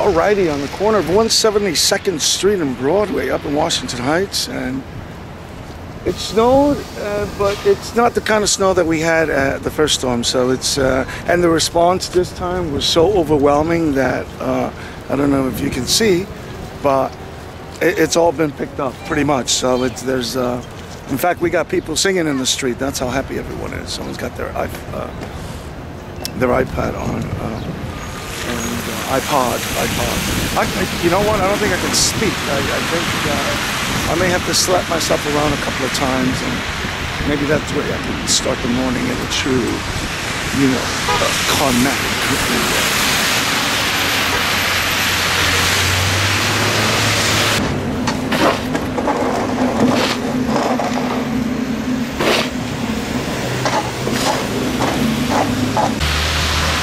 Alrighty, on the corner of 172nd Street and Broadway up in Washington Heights, and it snowed, but it's not the kind of snow that we had at the first storm. So it's and the response this time was so overwhelming that I don't know if you can see, but it's all been picked up pretty much. So there's in fact, we got people singing in the street. That's how happy everyone is. Someone's got their iPad on. iPod. You know what? I don't think I can speak. I think I may have to slap myself around a couple of times, and maybe that's where I can start the morning in a true, connect.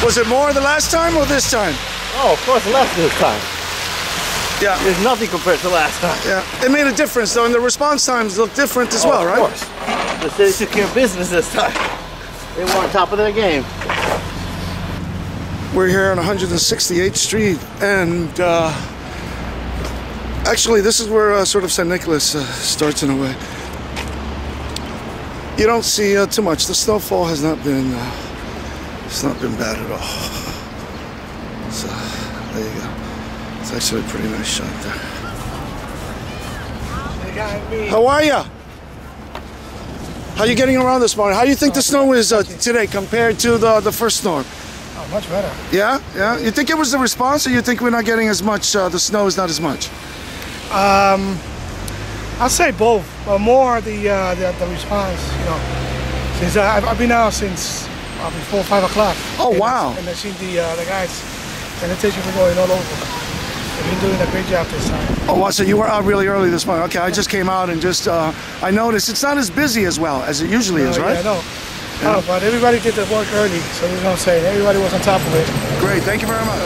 Was it more the last time or this time? Oh, of course, less this time. Yeah. There's nothing compared to last time. Yeah. It made a difference, though, and the response times look different as well, right? Of course. The city took care of business this time. They were on top of their game. We're here on 168th Street, and actually, this is where sort of St. Nicholas starts in a way. You don't see too much. The snowfall has not been... it's not been bad at all. So, there you go. It's actually a pretty nice shot there. How are ya? How are you getting around this morning? How do you think the snow is today compared to the first storm? Oh, much better. Yeah? Yeah? You think it was the response, or you think we're not getting as much, the snow is not as much? I'll say both, but more the response, Since I've been out since before 5 o'clock. Oh, wow. And I've seen the guys, sanitation for going all over. They've been doing a great job this time. Oh, wow, so you were out really early this morning. Okay, I just came out and just, I noticed it's not as busy as well as it usually is, right? Yeah, I know. Yeah. Oh, but everybody did the work early, so you know what I'm saying. Everybody was on top of it. Great, thank you very much.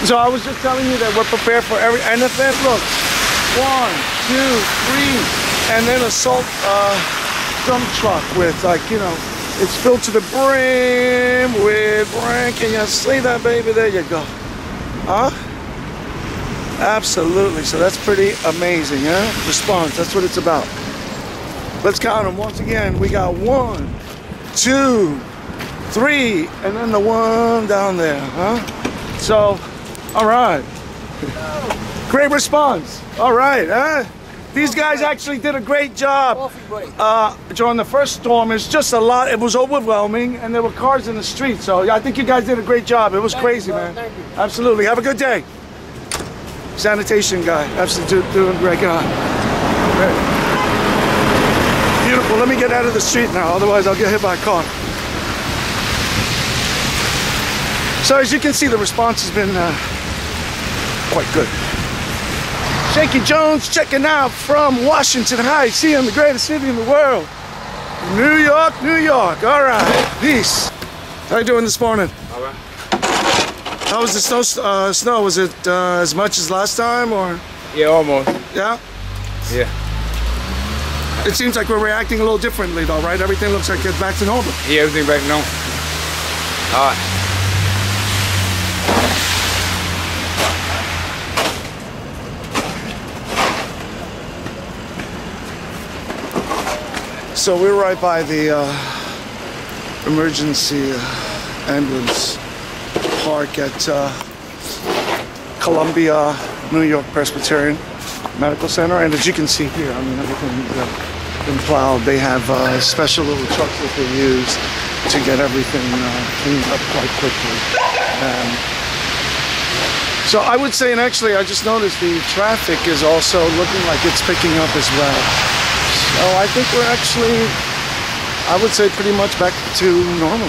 So I was just telling you that we're prepared for anything. Look, 1, 2, 3, and then a salt dump truck with it's filled to the brim with rain. Can you see that, baby? There you go. Huh? Absolutely. So that's pretty amazing, huh? Response. That's what it's about. Let's count them once again. We got 1, 2, 3, and then the one down there, huh? So. All right. Great response. All right, huh? These guys actually did a great job during the first storm. It's just a lot. It was overwhelming, and there were cars in the street. So I think you guys did a great job. It was crazy, man. Thank you. Absolutely. Have a good day. Sanitation guy. Absolutely doing a great job. Great. Beautiful. Let me get out of the street now. Otherwise, I'll get hit by a car. So as you can see, the response has been quite good. Shaky Jones checking out from Washington Heights, seeing the greatest city in the world. New York, New York. All right, peace. How you doing this morning? All right. How was the snow? Was it as much as last time, or? Yeah, almost. Yeah? Yeah. It seems like we're reacting a little differently though, right? Everything looks like it's back to normal. Yeah, everything back now. All right. So we're right by the emergency ambulance park at Columbia, New York Presbyterian Medical Center. And as you can see here, I mean, everything's been plowed. They have special little trucks that they use to get everything cleaned up quite quickly. So I would say, and actually I just noticed the traffic is also looking like it's picking up as well. So I think we're actually, I would say, pretty much back to normal.